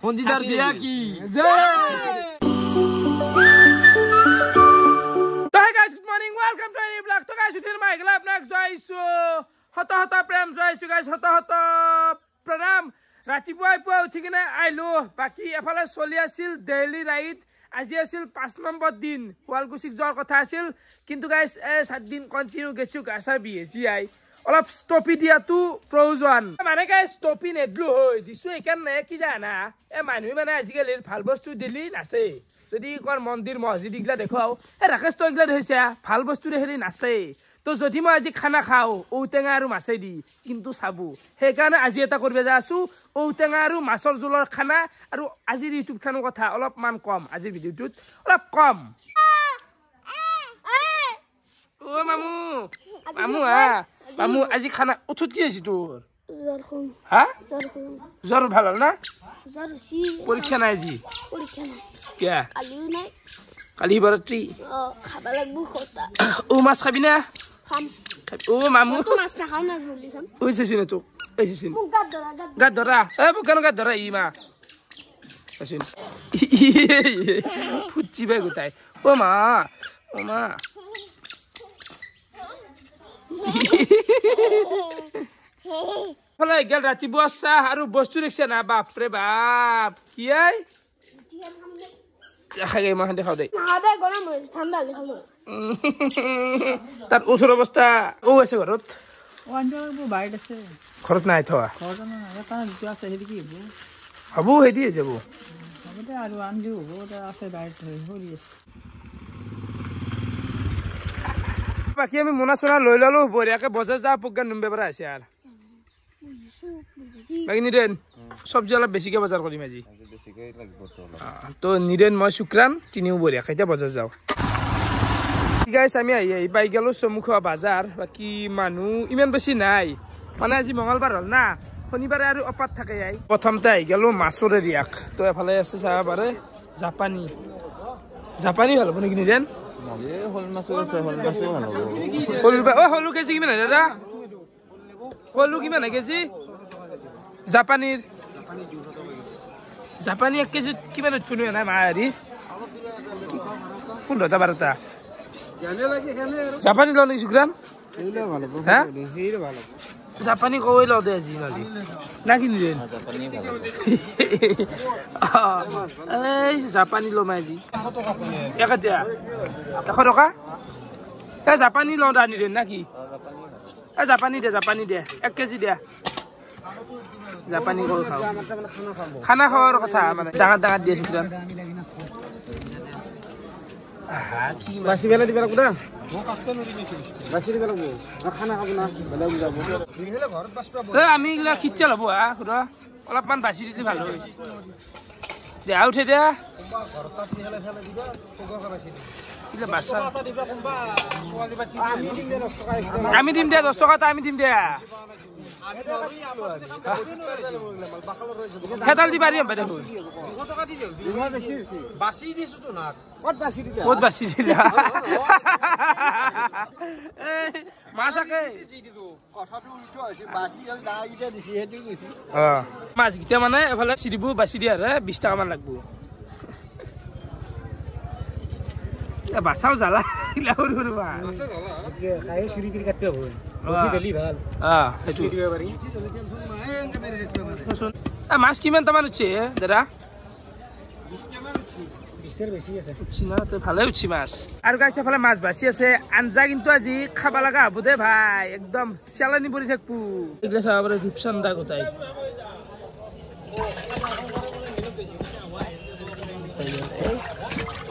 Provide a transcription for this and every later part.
সঞ্জিতাৰ বিয়া কি Welcome to any vlog. So guys, today my vlog vlog joisu. Hota prem joisu guys. Hota pranam. Rachipua pua uthikina ailu. Baki efale choli asil daily ride. Aji asil 5 number din. Walkusik jor kotha asil. Kintu guys 7 din continue gechu gasa BSC ai. Olap stopi dia tu provision. Mane guys stopi nedlu hoy. Disu ekanne ki jana. E manui mane ajikali ভাল বস্তু দিলি নাছে যদি কোন মন্দির মসজিদ ইগলা দেখাও এ রাকেশ তো ইগলা হইছে ভাল বস্তু দেখালি নাছে তো যদি মই আজি খানা খাও ঔটেঙা আৰু মাছে দি কিন্তু সাবু হে কাৰণে আজি এটা কৰবে যাসু ঔটেঙা আৰু মাছৰ জোলৰ খানা আৰু আজিৰ ইউটিউব খানৰ কথা অলপ মান কম আজিৰ ভিডিওটোত অলপ কম ও মামু মামু মামু আজি খানা উঠুত কি আছে তোৰ জরখুন হ্যাঁ জরখুন জর ভালো না জর সি পরীক্ষা নাই জি পরীক্ষা নাই কে কালিও নাই কালি বরত্রি খাবা লাগবো খতা ও মাছ খাবি না খাম ও মামু তো মাছ না খাও না জলি খাম ওইছিস না তো ওইছিস গাদ ধরা এ বকান গাদ ধরা ই মা আসিন ফুচি বাই গোটাই ও মা ফলে গেল ৰাতিপুৱা চাহ আৰু বস্তু দেখছে না বাপৰে বাপ কি আই খাগে মা দেখাও দে না গৰম হৈ ঠাণ্ডা দেখালো তাৰ ওচৰ অৱস্থা ও আছে ঘৰত ওয়ান্ডাৰবো বাইট আছে ঘৰত নাই থোৱা ঘৰত নাই তাৰ যিটো আছে হেদি কি হ'ব হেদি যাব হ'বতে আৰু আনজু হ'ব আছে বাইট হৈ আছে বাকি আমি মোনা লৈ ললো বঢ়িয়াকে বজাৰ যা প্ৰগ্ৰাম নিমবে পৰা আছে আৰু বাকি নিদেন সবজি অলপ বেছিকে বজাৰ কৰিম আজি বেছিকে লাগিব তো নিদেন মই শুক্ৰান তিনিও বঢ়িয়া খাইতে বজাৰ যাও গাইস আমি আহি পাই গেলো সমুখা বাজাৰ বাকি মানুহ ইমান বেছি নাই মানে আজি মঙ্গলবাৰ হল না শনিবাৰে আৰু অপাত থাকে আই প্ৰথমতে আহি গেলো মাছৰ ৰিয়াক তো এফালে আছে চাহ বাৰে জাপানী হল আপুনি নিদেন হলু কেজি কিমান দাদা হলু কিমান কেজি জাপানী 1 কেজি কিমান উৎপন্ন নাই মাৰি 15টা 12টা জাপানী লও নেকি সুগ্ৰাম হ্যাঁ জাপানী কই লও দে আজি না কি নিদেন এই জাপানী লও মাজি 1 টকা এ জাপানী লও দা নিদেন না কি এ জাপানী দে 1 কেজি দে জাপানী কল খাও খানা খাওয়ার কথা মানে ডাঙার দিয়ে সুগ্রাম বাসি বেলা দিবা লাগবো না বাসি দিবা লাগবো খানা খাবো না বেলা যাব আমি এগুলা খিচ্ছা লব অলপমান বাসি দিলে ভালো হয় দেয়া উঠে দেয়া আমি দিম দে 10 টাকা আমি দিম দে হেতাল দিবা দিম বাইদে বাসি দিছো তো না কত বাসি দিলা মাছাকে মাছ গিটা মানে এফালে চিৰিবু বাসি দিয়া 20 টাকা মান লাগবো বাসাও জ্বালা মাছ কিমান টামান উঠছে দাদা ভালে উঠছি মাছ আৰু গাইছে এফালে মাছ বাচি আছে আঞ্জা কিন্তু আজি খাবা লগা হব দে ভাই একদম চেলানি পৰি থাকবো এগুলা চাব পাৰে ৰূপচন্দা গোটাই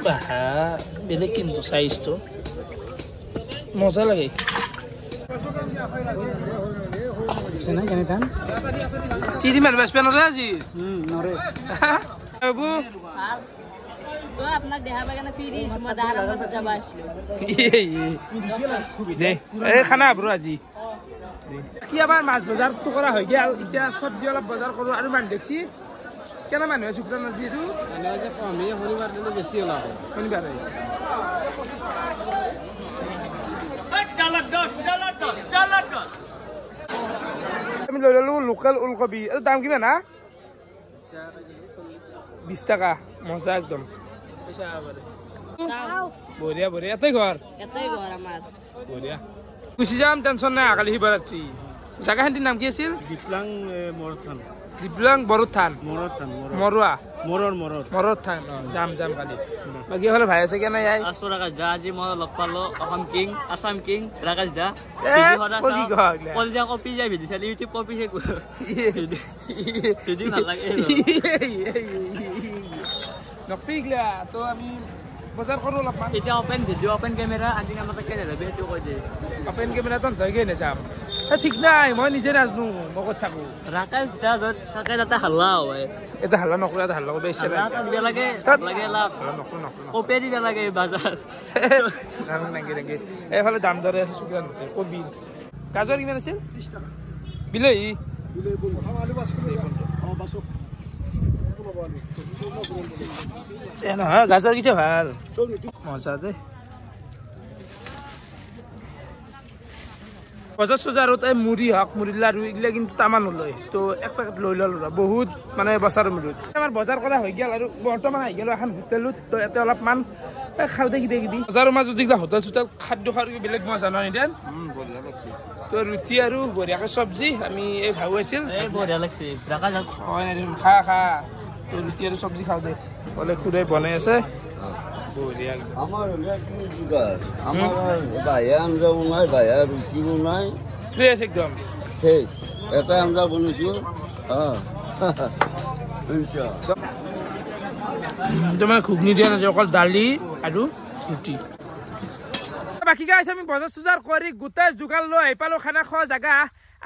বাহা বেলেগ কিন্তু সাইজটো মজা লাগে চিৰি মান বেছ পেনৰে আজি বাবু আপনার দেহা বাগানে ফিরি মদার আমরা যাবা আসলো দে এই খানা ব্রো আজি কি আবার মাছ বাজার তো করা হয় গেল এটা সবজি অলপ বাজার করো আৰু মান দেখছি কেন মানুহ শুক্ৰান আজি এটো মানে যে কমে শনিবাৰ দিলে বেছি হলা শনিবাৰ আমি লৈ ললো লোকাল ওলকবি এর দাম কিমান না 20 টাকা মজা একদম পয়সা আবারে বঢ়িয়া বঢ়িয়া এটাই ঘর আমার বঢ়িয়া গুচি যাম টেনশন নাই কালি শিৱৰাত্ৰি জাগাখানটিৰ নাম কি আছিল দিপলাং বড়োথান মৰুৱা মৰৰ থান যাম কালি বাকী হলে ভাই আছে কেনে ইয়াই আজি মই লগ পালো অসম কিং আসাম কিং ৰাকেশ দা কপি যাই ভিডিঅ' চালি ইউটিউব কপি ভাল লাগে নকপিগলা তো আমি বজাৰ কৰো অলপমান এতিয়া অপেন ভিডিঅ' অপেন কেমেৰা আজি আমাক কেনে যাবে সেইটো কৈ দে অপেন কেমেৰাটো ধৰিকে নাযাম ঠিক নাই মই নিজে নাজানো মই ক'ত থাকো ৰাকেশ দা য'ত থাকে তাতে হাল্লা হয় এটা হাল্লা নকৰা এটা হাল্লা কৰিব ইচ্ছা নাই দিব লাগে লাভ কপে দিব লাগে বাজাৰ নাগে এইফালে দাম দৰে আছে চুকৰা নতে কবি গাজৰ কিমান আছিল 30 টাকা বিলাহী নহয় গাজৰ কিটা ভাল মজা দে বজাৰ চজাৰত এই মুড়ি হওক মুড়ি লাৰু এইগিলা কিন্তু তামান নলয় তো এক পেকেট লৈ ল'লো বহুত মানে বছৰৰ মূৰত আমাৰ বজাৰ কৰা হৈ গ'ল আৰু বৰ্তমান আহি গ'লো এখন হোটেলত তো ইয়াতে অলপমান খাওঁতে কিবা বজাৰৰ মাজত যিগিলা হোটেল চোটেল খাদ্য খোৱাৰ বেলেগ মজা নহয় নিদেন তো ৰুটি আৰু বঢ়িয়াকৈ চব্জি আমি এই ভাও আছিল বঢ়িয়া লাগছে খা তো ৰুটি আৰু চব্জি খাওঁ দে ক'লে খুৰাই বনাই আছে বঢ়িয়া আমার কি জুগার আমার ভাইয়া আঞ্জা বনাই ভাইয়া রুটি বনাই ফ্রেশ একদম ফ্রেশ এটা আঞ্জা বনাইছো তোমাৰ ঘুগনি দিয়া নাযায় অকল দালি আৰু ৰুটি বাকী গাইছ আমি বজাৰ চজাৰ কৰি গোটেই যোগাৰ লৈ আহি পালোঁ খানা খোৱা জেগা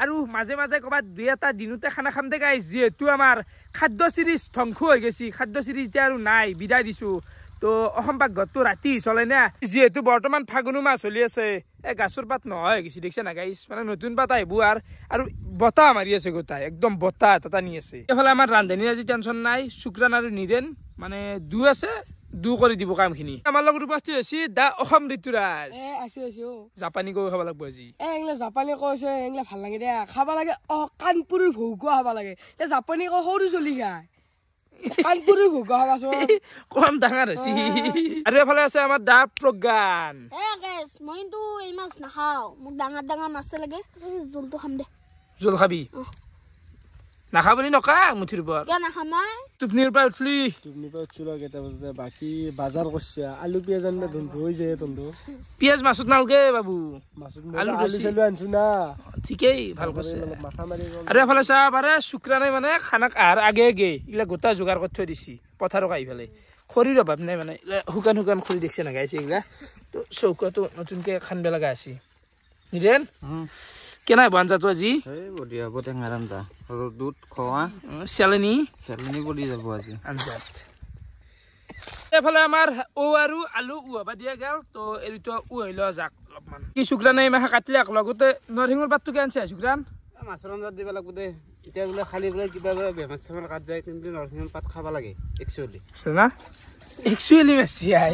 আৰু মাজে মাজে ক'ৰবাত দুই এটা দিনতে খানা খাম দে গাইছ যিহেতু আমাৰ খাদ্য চিৰিজ ধ্বংস হৈ গৈছে খাদ্য চিৰিজ এতিয়া আৰু নাই বিদায় দিছোঁ তো অসম পাকঘৰটো ৰাতি চলে না যিহেতু বৰ্তমান ফাগুনো মাহ চলি আছে এই গাছৰ পাত নহয় কিছু দেখিছে না গাইছ মানে নতুন পাত আহিব আৰু বতাহ মাৰি আছে গোটাই একদম বতাহ এটা নি আছে এইফালে আমাৰ ৰান্ধনীৰ আজি টেনশ্যন নাই শুক্ৰান আৰু নিৰেন মানে দু আছে দু কৰি দিব কামখিনি আমাৰ লগত উপস্থিত হৈছে দা অসম ঋতুৰাজ জাপানী কৈ খাব লাগিব আজি এইগিলা জাপানী কৈছে এইগিলা ভাল লাগে দিয়া খাব লাগে কাণপুৰৰ ভোগোৱা খাব লাগে এই জাপানী কৈ সৰু চলি খায় কাণপুৰৰ ভোগোৱা খাবাচোন কম ডাঙৰ হৈছে আৰু এফালে আছে আমাৰ দা প্ৰজ্ঞান মই কিন্তু এই মাছ নাখাওঁ মোক ডাঙৰ ডাঙৰ মাছ লাগে জোলটো খাম দে জোল খাবি নাখা বুলি নকা মুঠিৰ ওপৰত কিয় নাখাম মই টোপনিৰ পৰা উঠলি কেইটা বজাতে বাকী বাজাৰ কৰিছে আলু পিঁয়াজ আনিলে ধুন্দু হৈ যায় ধুন্দু পিঁয়াজ মাছত নালগে বাবু আলু চালু আনিছো না ঠিকেই ভাল কৰিছে আৰু এফালে চাহ পাৰে শুক্ৰানে মানে খানাক আহাৰ আগে এইগিলা গোটা যোগাৰ কৰি থৈ দিছি পথাৰক আহি পেলাই খৰিৰ অভাৱ নাই মানে শুকান খৰি দেখিছে নাগাইছে এইগিলা তো চৌকাটো নতুনকৈ খানব লগা আছে নিৰেন কেনে আঞ্জাটো আজি বঢ়িয়া হ'ব টেঙাৰ আঞ্জা আৰু দুধ খোৱা চেলনি কৰি যাব আজি আঞ্জাত এইফালে আমাৰ আৰু আলু উহাবা দিয়া গেল তো এইটো উহাই লোৱা যাক অলপমান কি শুক্ৰানে ইমাহে কাটিলে লগতে নৰসিংহৰ পাতটো কে আনছে শুক্ৰান মাছৰ আঞ্জাত দিব লাগিব দে এতিয়া বোলে খালি বোলে কিবা বেমাৰ চেমাৰ কাট যায় কিন্তু নৰসিংহৰ পাত খাব লাগে একচুৱেলি মেছি আই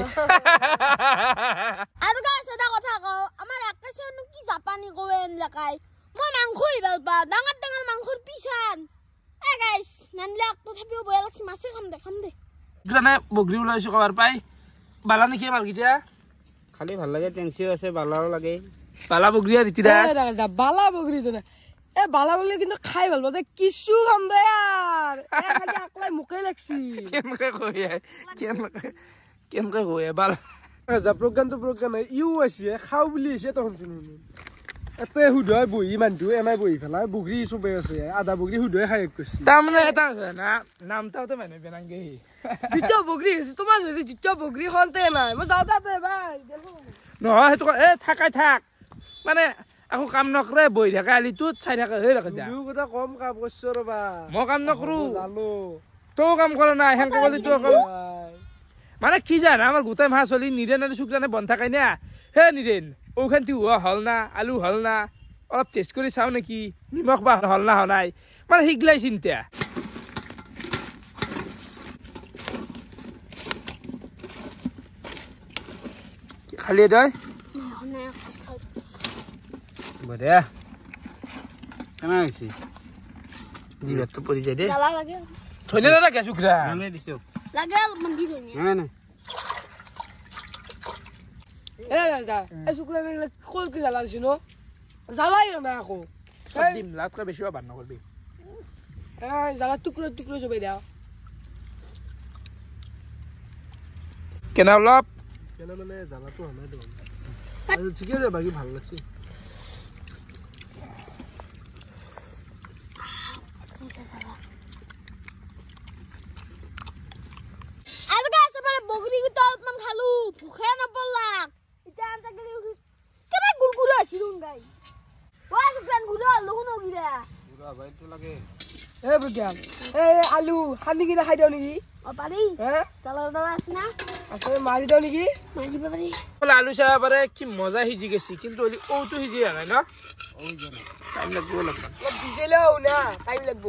আৰু গাইছ এটা কথা কওঁ আমাৰ একেছেনো কি জাপানী কয় এনলাকাই মই মাংসই ভাল পাওঁ ডাঙৰ ডাঙৰ মাংসৰ পিছান এ গাইছ নানলে তথাপিও বয়া লাগছে মাছে খাম দে শুক্ৰানে বগৰী ওলাইছো খবৰ পাই বালা নেকি মালকিটা খালি ভাল লাগে টেংচিও আছে বালাও লাগে বালা বগৰী আৰু ৰীতিৰাজ বালা বগৰীটো না এ বালা বগৰী কিন্তু খাই ভাল পাওঁ কিছু খাম দে ইয়াৰ আকলাই মোকে লাগছি কেনেকৈ কয় বালা প্ৰজ্ঞানটো প্ৰজ্ঞান ইও আছে খাওঁ বুলি আহিছে তখন শুনো এতে সুধুৱাই বহি মানুহ এনাই বহি পেলাই বগৰী চবে আছে আধা বগৰী সুধুৱাই খাই কৈছে তাৰমানে এটা আছে না নামটাওতে মানুহ বেনাংগে দ্বিতীয় বগৰী আছে তোমাৰ যদি দ্বিতীয় বগৰী খনতে নাই মই যাওঁ তাতে ভাই নহয় সেইটো থাকাই থাক মানে আকৌ কাম নকৰে বহি থাকে আলিটোত চাই থাকে হৈ ৰাখে কথা কম কাম কৰিছ ৰবা মই কাম নকৰো জানো তও কাম কৰা নাই সেনেকে ক'লি তো অকল মানে কি জানা আমাৰ গোটেই মাহ চলি নিৰেন আৰু শুক্ৰানে বন্ধ থাকাই না হে নিৰেন ঔখানটি হোৱা হ'ল না আলু হ'ল না অলপ টেষ্ট কৰি চাওঁ নেকি নিমখ বা হ'ল না হোৱা নাই মানে সেইগিলাই চিন্তা খালি তই বঢ়িয়া কেনে হৈছে জিভাতটো পৰি যায় দেই জ্বালা লাগে থৈ দে শুক্ৰা দিছো লাগে অলপমান দি ধনিয়া নাই নাই দাদা এই শুক্লা মেঘলা কল কি জ্বালা দিছি ন জ্বালাই না আকৌ দিম লাতকৈ বেছি বাদ নকৰিবি জ্বালা টুকুৰা টুকুৰা চবাই দিয়া কেনে অলপ কেনে মানে জ্বালাটো হানাই দিওঁ আৰু ঠিকে আছে বাকী ভাল লাগছে আৰু গাছ মানে বগৰী গিটা অলপমান খালো ভুখে নপলাক এটা আনটা গলি কেনে গুৰগুৰা আছিল গাই ওয়া শুকান গুৰা লহুন গিৰা পুৰা বাইটো লাগে এ বিজ্ঞান এ আলু সানি কিনে খাই দিওঁ নেকি অ পাৰি হে চালৰ দালা আছে না আছে মাৰি দিওঁ নেকি মাৰিব পাৰি আলু চাব পাৰে কি মজা সিজি গৈছে কিন্তু ঔটো সিজি নাই ন টাইম লাগিব অলপমান অলপ দিছিলেও না টাইম লাগব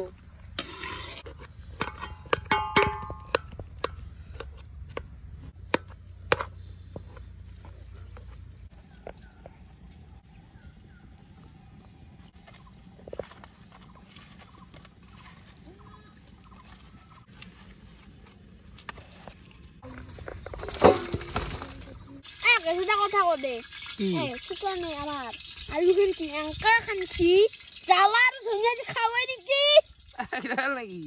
এটা কথা কদে কি শুকানে আমার আলু কিন্তু এঙ্কা খানছি জ্বালার ধনিয়া দি খাওয়াই দিকি লাগি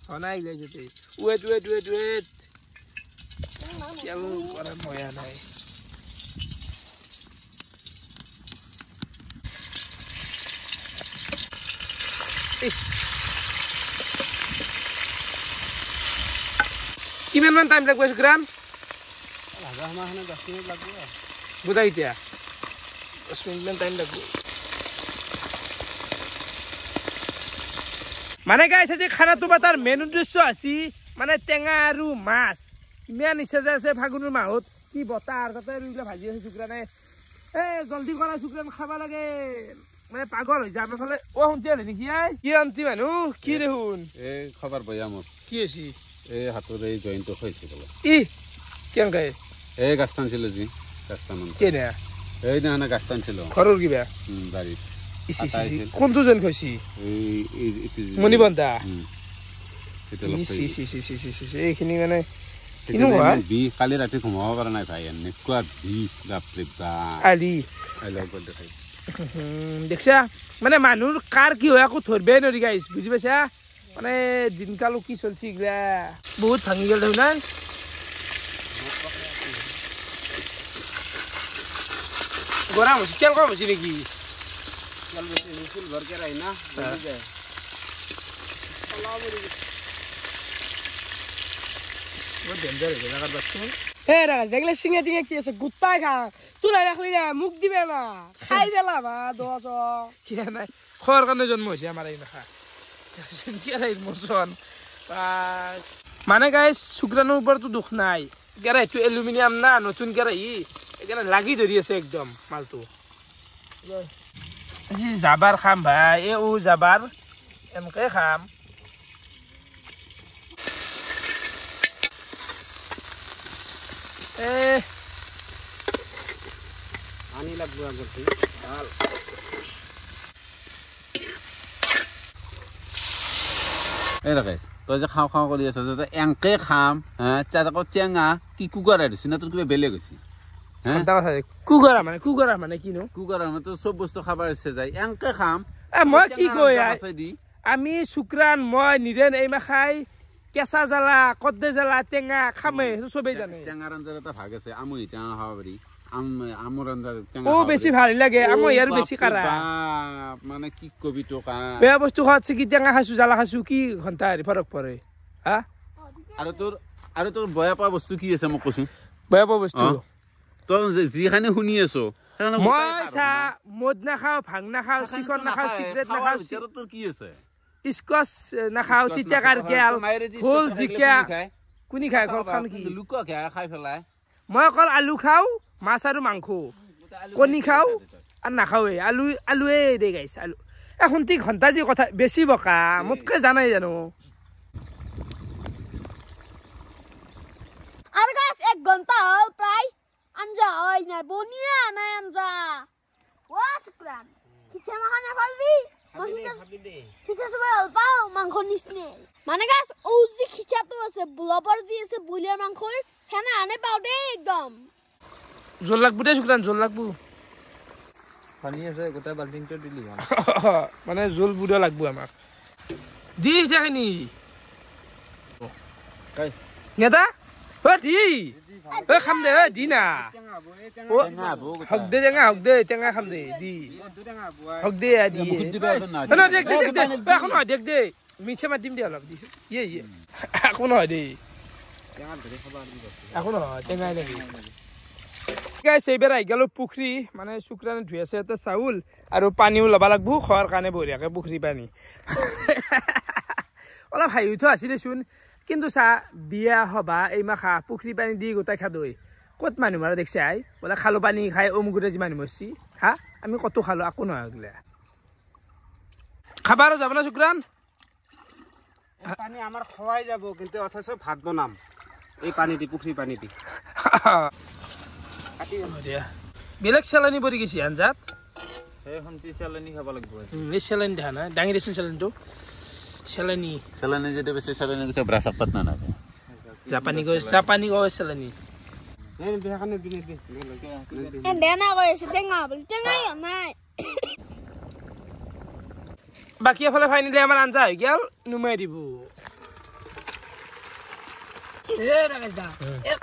হনাই গেলে যেতে ওয়েট ওয়েট ওয়েট ওয়েট কেমন করার ময়া নাই কিমান মান টাইম লাগবে গ্রাম আধা মাহনে 10 মিনিট লাগবে বুঝাই এতিয়া 10 মিনিট মান টাইম লাগবে মানে গাইছে যে খানাটো বা তাৰ মেইন উদ্দেশ্য আছে মানে টেঙা আৰু মাছ ইমান ইচ্ছা যে আছে ফাগুনৰ মাহত কি বতাহ তাতে এইবিলাক ভাজি আছে শুক্ৰানে এ জলদি কৰা শুক্ৰান খাব লাগে মানে পাগল হৈ যায় আমাৰ ফালে অ শুনছি নেকি কি আনছি মানুহ কি দেখোন এই খবৰ বয়া মোৰ কি আছে এই হাতৰ এই জইনটো খাইছে বোলে ই কেনেকৈ এই গাছটান ছিল যি গাছটান কেনে এই দিনাখনে গাছটান ছিল ঘৰৰ কিবা বাৰীত ইচি ইচি কোনটো যেন কৈছি মণিবন্তা এইখিনি মানে বি কালি ৰাতি ঘুমাব পৰা নাই ভাই এনেকুৱা বি বাপৰে বাপ আলি দেখাই দেখছা মানে মানুহৰ কাৰ কি হয় একো ধৰবই নোৱাৰি গাইছ বুজি পাইছা মানে দিনকালো কি চলছি এইগিলা বহুত ভাঙি গেল দেখোন নাই গৰম হৈছে তেল কম হৈছে নেকি ফুল ভৰ के रही ना বহুত ডেঞ্জাৰ হৈ গেল বাচ্চা হে ৰাজ যেগলে চিঙে টিঙে কি আছে গুটাই খা তোলাই ৰাখলি না মুখ দিবে না খাই পেলাবা দছ কি নাই খোৱাৰ কাৰণে জন্ম হৈছে আমাৰ এই নাখা কেৰাহীৰ মোচন মানে গাইছ শুক্ৰাণৰ ওপৰতো দুখ নাই কেৰাহীটো এলুমিনিয়াম না নতুন কেৰাহী সেইকাৰণে লাগি ধৰি আছে একদম মালটো আজি যাবাৰ খাম ভাই এ ও যাবাৰ এনেকৈ খাম पानी लगबो आगे डाल এই ৰাকেশ তই যে খাওঁ খাওঁ কৰি আছ যে এংকে খাম হা আকৌ টেঙা কি কুকাৰা দিছি না তোৰ কিবা বেলেগ হৈছে কুকুৰা মানে কিনো কুকাৰা মানে তোৰ চব বস্তু খাব ইচ্ছা যায় এংকে খাম মই কি কয় আমি শুক্ৰাণ মই নিৰেন এইমা খাই কেঁচা জ্বালা কদ্দে জ্বালা টেঙা খামে চবেই জানে টেঙাৰ আঞ্জাৰ এটা ভাগ আছে আমুই টেঙা খাব পাৰি আমৰ আঞ্জাৰ টেঙা ও বেছি ভাল লাগে আমো ইয়াৰ বেছি কাৰা মানে কি কবি তো কা বেয়া বস্তু খাওয়াছে কি টেঙা খাইছো জ্বালা খাইছো কি ঘন্টা ফৰক পৰে হা আৰু তোৰ বয়া পোৱা বস্তু কি আছে মোক কচোন বেয়া পোৱা বস্তু তই যিখানে শুনি আছো মই চা মদ নাখাও ভাং নাখাও চিকন নাখাও চিগাৰেট নাখাও তোৰ কি আছে স্কচ নাখাও তিতা কাৰকেল ফুল জিকা কোনি খাই খাও কি লুক খাই পেলাই মই অকল আলু খাও মাছ আৰু মাংস কণী খাও আৰু নাখাওৱে আলুৱে দে গাইছ আলু শুনতি ঘণ্টা যি কথা বেছি বকা মোতকৈ জানাই জানো আৰু গাছ 1 ঘন্টা হল প্ৰায় আঞ্জা হয় না বনিয়া নাই আঞ্জা ওয়া শুক্রান কিছে মাখানে ফালবি খিচা চবে ভাল পাওঁ মাংস নিচিনা মানে গাছ ঔ যি খিচাটো আছে ব্লবৰ যি আছে বইলাৰ মাংসৰ সেনা আনে পাওঁ দেই একদম জোল লাগবো দে শুক্ৰান জোল লাগবো পানী আছে গোটেই বাল্টিংটো দিলি মানে জোল বুধ লাগবো আমাক দি থাকেনি নেতা ও দি ও খাম দে ও দি না হক দে টেঙা খাম দে দি হক দে দি না দেখ এখন নহয় দেখ দে মিঠে মাতিম দে অলপ দি ইয়ে একো নহয় দে একো নহয় টেঙাই লাগি গাইছ এইবাৰ আহি গেলো পুখুৰী মানে শুক্ৰানে ধুই আছে এটা চাউল আৰু পানীও ল'ব লাগবো খোৱাৰ কাৰণে বঢ়িয়াকে পুখুৰী পানী অলপ হাঁহি উঠা আছিল দেচোন কিন্তু চা বিয়া সভা এই মাখা পুখুৰী পানী দি গোটাই খাদৈ ক'ত মানুহ মাৰা দেখছি আই বোলে খালো পানী খাই অমুকুৰে যি মানুহ মৰছি হা আমি কতো খালো একো নহয় গলে খাবা আৰু যাব না শুক্ৰান পানী আমাৰ খোৱাই যাব কিন্তু অথচ ভাত বনাম এই পানী দি পুখুৰী পানী দি বেলেগ চেলানি পৰি গৈছে আঞ্জাত সেই চেলানি খাব লাগিব এই চেলানি দেখা নাই দাঙি দেচোন চেলানিটো চেলানি চেলানি যদি বেছি চেলানি গৈছে ব্ৰাছ আপত নালাগে জাপানী গৈ চেলানি দেনা কৈ আছে টেঙা বুলি টেঙাই নাই বাকী এফালে ফাইনেলি আমাৰ আঞ্জা হৈ গেল নুমাই দিব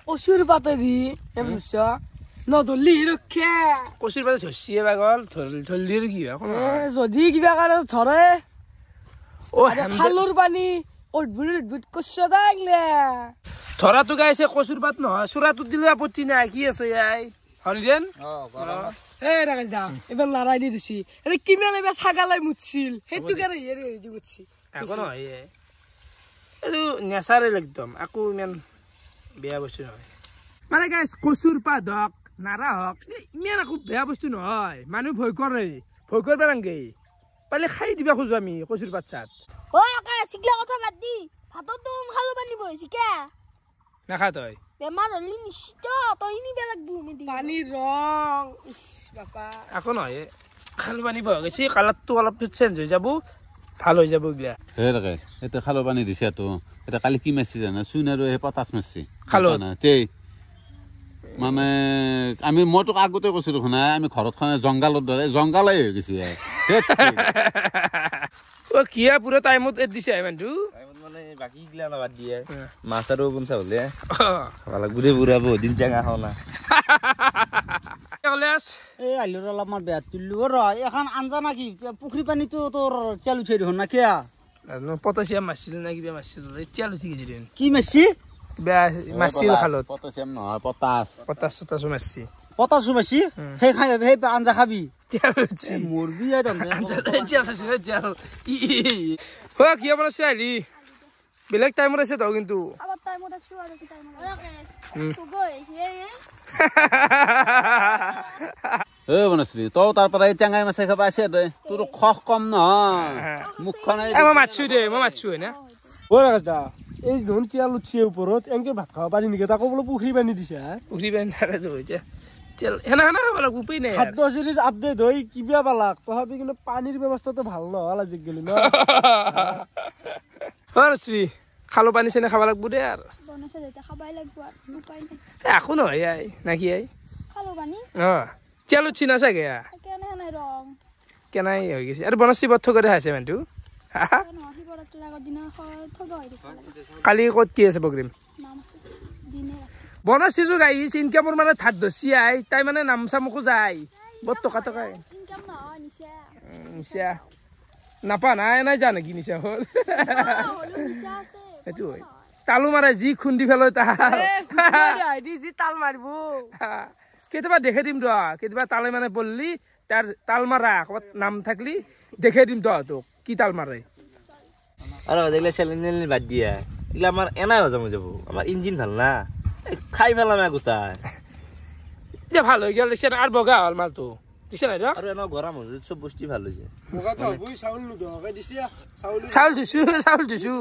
কচুৰ পাতে দি নধৰলি ৰক্ষা কচুৰ পাতে ধৰছিয়ে বাগল ধৰলি আৰু কি হয় যদি কিবা কাৰণে ধৰে অ খালৰ পানী উদ্ভুত কচু দাগলে ধৰাটো গাইছে কচুৰ পাত নহয় চোৰাটো দিলে আপত্তি নাই কি আছে ইয়াই হৰিজন ৰাকেশ দা এবাৰ লৰাই দি দিছি কিমান এবাৰ ছাগালাই মুতছিল সেইটো কাৰণে মুতছি একো নহয় এইটো নেচাৰেল একদম একো ইমান বেয়া বস্তু নহয় মানে গাইছ কচুৰ পাত হওক নাৰা হওক ইমান একো বেয়া বস্তু নহয় মানুহ ভয় কৰে ভয় কৰিব নালাগে পালে খাই দিবা খোজো আমি কচুৰ পাত চাত ঐ আকা চিকলা কথা বাদ দি ভাতত তো খালো পানী বহিছি কে নাখা তই বেমাৰ হলি নিশ্চিত তই নিবা লাগবো মেদি পানীৰ ৰং বাপা একো নহয় খালো পানী বহ গৈছে কালাৰটো অলপ চেঞ্জ হৈ যাব ভাল হৈ যাব এইগিলা সেই ৰাকেশ এতিয়া খালো পানী দিছে তো এতিয়া কালি কি মাৰছি জানা চুন আৰু সেই পটাচ মাৰছি খালো মানে আমি মই তোক আগতে কৈছো দেখোন আমি ঘৰত খানে জংগালৰ দৰে জংগালাই হৈ গৈছে অ কিয়া পুৰা টাইমত দিছে মানুহটো মানে বাকী গিলা না বাদ দিয়ে মাছ আৰু কোনছা হলে খাবা লাগব দে বুঢ়া বহুত দিন টেঙা খাও না এই আলুৰ অলপমান বেয়া তুলিলো ৰ এখন আঞ্জা না কি পুখুৰী পানীটো তোৰ চালু থৈ দেখোন না কিয়া পটাছিয়াম মাৰছিল না কিবা মাৰছিল এতিয়া লুচি গেছি দিন কি মাৰছি বেয়া মাৰছিল খালত পটাছিয়াম নহয় পটাছ চটাছো মাৰছি পটাছো মাৰছি সেই খাই সেই আঞ্জা খাবি এতিয়া লুচি মৰবি আই তহঁতে এতিয়া খাইছো এতিয়া অ কিয় বনাইছে আলি বেলেগ টাইমত আছে তই কিন্তু আবার টাইমত আছো আর কি টাইমত তো গইছি বনশ্ৰী তই তাৰ পৰা টেঙাই মাছে খাব আছে তই তোৰ খখ কম নহয় মুখখন মই মাতছো দে মই মাতছো না ঐ ৰাকেশ দা এই ধন তেল উঠছে ওপৰত এনেকে ভাত খাব পাৰি নেকি তাকো বোলে পুখুৰী পানী দিছে পুখুৰী পানী থাকেতো এতিয়া তেল সেনা খাব লাগব উপায় নাই খাদ্য চিৰিজ আপডেট হৈ কিবা পালাক তথাপি কিন্তু পানীৰ ব্যৱস্থাটো ভাল নহল আজিকালি ন শ্ৰী খালো পানী চেনে খাব লাগব দে আৰু বনাইছে যেটা খাবাই লাগব আর উপায় নাই একো নহয় আই নাকি আই খালো পানি অ তেল উঠছি না চাগে কেনে নাই রং কেনাই হৈ গৈছে আৰু বনশ্ৰী বথ কৰি আছে মানুহটো নহি বড় আগৰ দিনা থগ হৈ কালি ক'ত কি আছে প্ৰগ্ৰেম নাম আছে দিনে বনশ্ৰীটো গাই ইনকামৰ মানে ধাত ধৰছি আই তাই মানে নাম চামকো যায় বৰ টকা ইনকাম নহয় নিচা নাপা নাই যা নেকি নিচা হ'ল নিচা আছে সেইটো হয় তালু মাৰে যি খুন্দি পেলাই তাৰ যি তাল মাৰিব কেতিয়াবা দেখে দিম তো কেতিয়াবা তালে মানে পড়লি তাৰ তাল মাৰা ক'ৰবাত নাম থাকলি দেখে দিম তো তোক কি তাল মাৰে আৰু দেখলে চেলেন বাদ দিয়া এগুলা আমাৰ এনাই হজম হৈ যাব আমাৰ ইঞ্জিন ভাল না খাই পেলাম গোটা এতিয়া ভাল হৈ গেল দেখিছে আৰু বগা হ'ল মালটো দিছে নাই আৰু এনে গৰম হৈ চব বস্তু ভাল হৈছে চাউল ধুইছো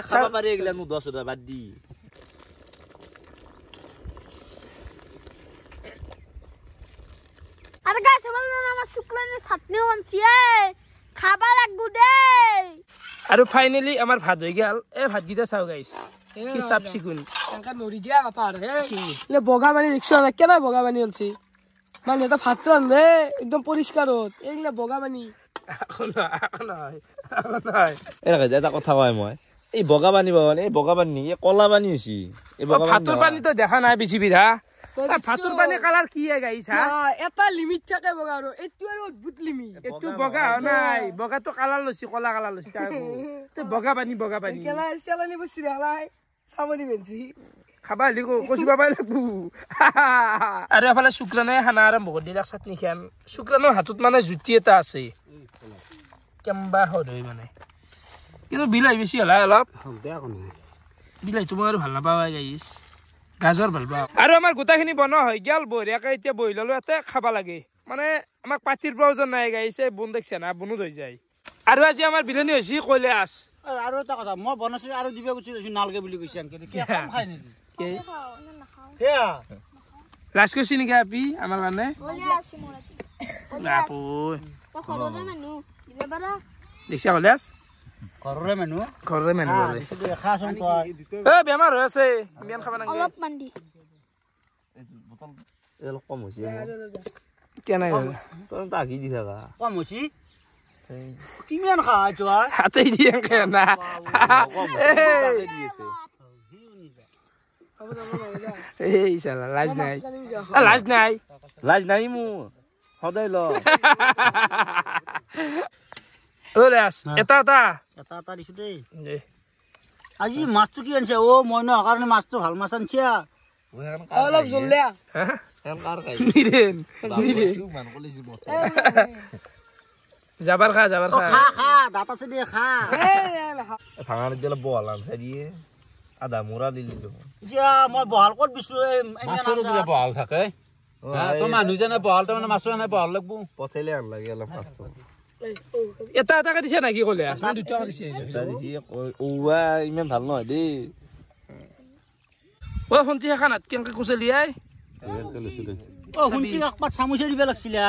খাব পাৰি এগুলা নো 10 বাদ দি আৰ গাছ বল না আমাৰ শুক্লানে ছাতনিও আনছি খাবা লাগবো দেই আৰু ফাইনেলি আমাৰ ভাত হৈ গেল ভাতকেইটা চাও গাইছ কি চাফ চিকুণ এনকা নৰি দিয়া বাপাৰ হে লে বগা পানী ৰিক্সা কেনে বগা পানী হলছি মানে এটা ভাত ৰান্ধে একদম পৰিষ্কাৰত এইগিলা বগা পানী এটা কথা কয় মই এই বগা পানী এই বগা পানী এই কলা পানী হৈছে এই বগা ভাতৰ পানীতো দেখা নাই পৃথিৱীত হা ভাতৰ পানী কালাৰ কি গাইছ হা এটা লিমিট থাকে বগা আৰু এইটো আৰু অদ্ভুত লিমিট এইটো বগা নাই বগাটো কালাৰ লৈছি কলা কালাৰ লৈছি বগা পানী কেলা চেলানি বসি হালাই চাবনি বেনছি খাবা হলি কচু পাবাই লাগবো আৰু এফালে শুক্ৰানে খানা আৰম্ভ কৰি দিলাক চাটনি খান শুক্ৰানৰ হাতত মানে জুতি এটা আছে কেম্বা সদৈ মানে কিন্তু বিলাহী বেছি হলাই অলপ বিলাহীটো মই আৰু ভাল নাপাওঁ গাইছ গাজৰ ভাল পাওঁ আৰু আমাৰ গোটাখিনি বনোৱা হৈ গেল বঢ়িয়াকে এতিয়া বহি ললো ইয়াতে খাবা লাগে মানে আমাক পাতিৰ প্ৰয়োজন নাই গাইছে বোন দেখছে না বনুত হৈ যায় আৰু আজি আমাৰ বিৰিয়ানী হৈছে কলে আছ আৰু এটা কথা মই বনাইছো আৰু দিবা কৈছো নালগে বুলি কৈছে আনকে কি কম খাই নেকি কেয়া লাজ কৈছি নেকি আপি আমাৰ কাৰণে বাপু দেখছা কলে আছ ঘৰৰে মানুহ খাচোন তই বেমাৰ হৈ আছে ইমান খাব নালাগে অলপ মান দি অলপ কম হৈছে কেনে তই তাকি দি থাকা কম হৈছে কিমান খাইছ হাতে দিয়ে না এই চালা লাজ নাই লাজ নাই মোৰ সদায় ল এটা দিছো দেই আজি মাছটো কি আনিছে মই ন কাৰণে মাছটো ভাল মাছ আনিছে অলপ জলদিয়া যাবাৰ খা খা দাঁত আছে দে খা ভাঙাৰ দিলে বহাল আনছে দিয়ে আধা মূৰা দিলি এতিয়া মই বহাল ক'ত বিচো মাছৰো কিবা বহাল থাকে তই মানুহজনে বহাল তাৰমানে মাছৰ এনে বহাল লাগব পঠাইলে আন লাগে অলপ মাছটো এটাকে দিছে নাকি কলে দুটা দিছে ইমান ভাল নহয় দেই শুনছি খানাত কেনেকে কুচলিয়াই শুনছি একপাত চামুচে দিব লাগছিলে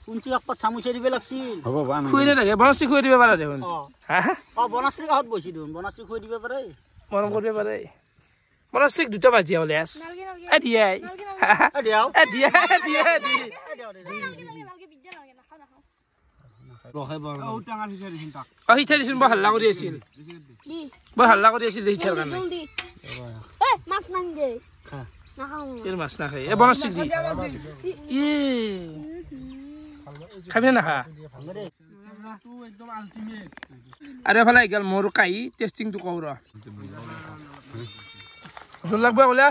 শুনছি একপাত চামুচে দিব লাগছিল খুৱাই নাথাকে বনাচি খুৱাই দিব পাৰা দেখোন বনাশ্ৰী কাষত বহি দিওঁ বনাশ্ৰী খুৱাই দিব পাৰে মৰম কৰিব পাৰে বনাশ্ৰীক দুটা বাজি হলে আছ দিয়াই দিছিল বৰ হাল্লা কৰি আছিল সিঠাৰ কাৰণে মাছ নাখায় বনাশ্ৰী দি খাবি নাখা আৰু এফালে গেল মোৰ কাহি টেষ্টিংটো কওঁ ৰ জোল লাগব কলে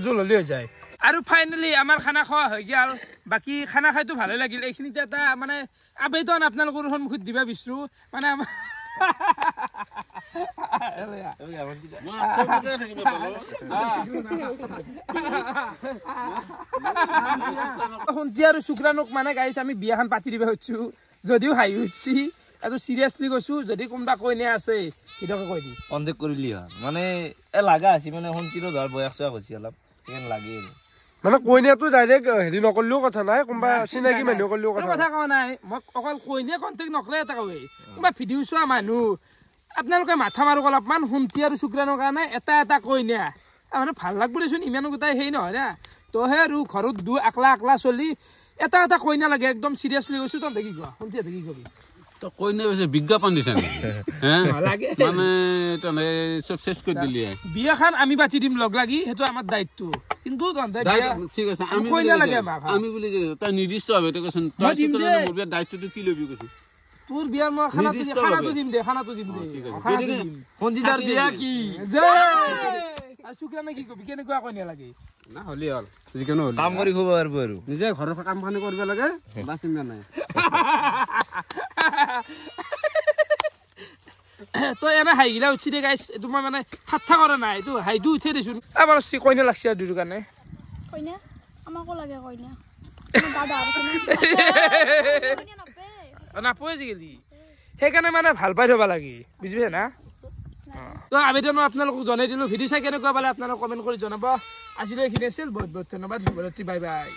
জোল হলে হৈ যায় আৰু ফাইনেলি আমাৰ খানা খোৱা হৈ গেল বাকী খানা খাইতো ভালে লাগিল এইখিনিতে এটা মানে আবেদন আপোনালোকৰ সন্মুখত দিবা বিচাৰো মানে আমাৰ শুনছি আৰু শুক্ৰাণক মানে গাইছ আমি বিয়াখন পাতি দিব খুজিছো যদিও হাঁহি উঠছি আৰু চিৰিয়াছলি কৈছো যদি কোনোবা কইনা আছে সিহঁতকে কৈ দি কণ্টেক্ট কৰিলি মানে লাগা আছে মানে শুনছিলো ধৰ বয়স চয়স হৈছে অলপ সেইকাৰণে লাগে মানে কইনাটো ডাইৰেক্ট হেৰি নকৰিলেও কথা নাই কোনোবা চিনাকি মানুহ কৰিলেও কথা কোৱা নাই মই অকল কইনা কণ্টেক্ট নকৰে এটা কওঁৱেই কোনোবা ভিডিঅ' চোৱা মানুহ আপোনালোকে মাথা মাৰক অলপমান শুনছি আৰু শুক্ৰাণৰ কাৰণে এটা কইনা মানে ভাল লাগব দেচোন ইমানো গোটাই সেই নহয় না তহে আৰু ঘৰত একলা চলি এটা কইনা লাগে একদম চিৰিয়াছলি কৈছো তহঁতে কি কোৱা শুনছি কি কবি কইনা বেছি বিজ্ঞাপন দিছে মানে তহঁতে চব চেছ কৰি দিলি বিয়াখন আমি পাতি দিম লগ লাগি সেইটো আমাৰ দায়িত্ব কিন্তু ঠিক আছে আমি বুলি তই নিৰ্দিষ্ট ভাৱে তই কৈছোন মোৰ বিয়াৰ দায়িত্বটো কি লবি কৈছো তোৰ বিয়াৰ মই খানাটো দিম দে সঞ্জিতাৰ বিয়া কি শুক্ৰাণে কি কবি কেনেকুৱা কইনা লাগে না হলি হল যিকোনো হল কাম কৰি খুব পাৰবো আৰু নিজে ঘৰৰ কামখানি কৰিব লাগে বাস ইমান নাই তই এনে হাঁহিগিলা উঠি দে গাইছ এইটো মই মানে ঠাট্টা কৰা নাই এইটো হাঁহিটো উঠে দেচোন আমাৰ কইনা লাগছে আৰু দুটোৰ কাৰণে কইনা আমাকো লাগে কইনা নাপোৱে আজিকালি সেইকাৰণে মানে ভাল পাই থব লাগে বুজি পাইছা না তো আবেদন আপোনালোকক জনাই দিলোঁ ভিডিঅ' চাই কেনেকুৱা পালে আপোনালোকে কমেণ্ট কৰি জনাব আজিলৈ এইখিনি আছিল বহুত বহুত ধন্যবাদ শুভৰাত্ৰি বাই বাই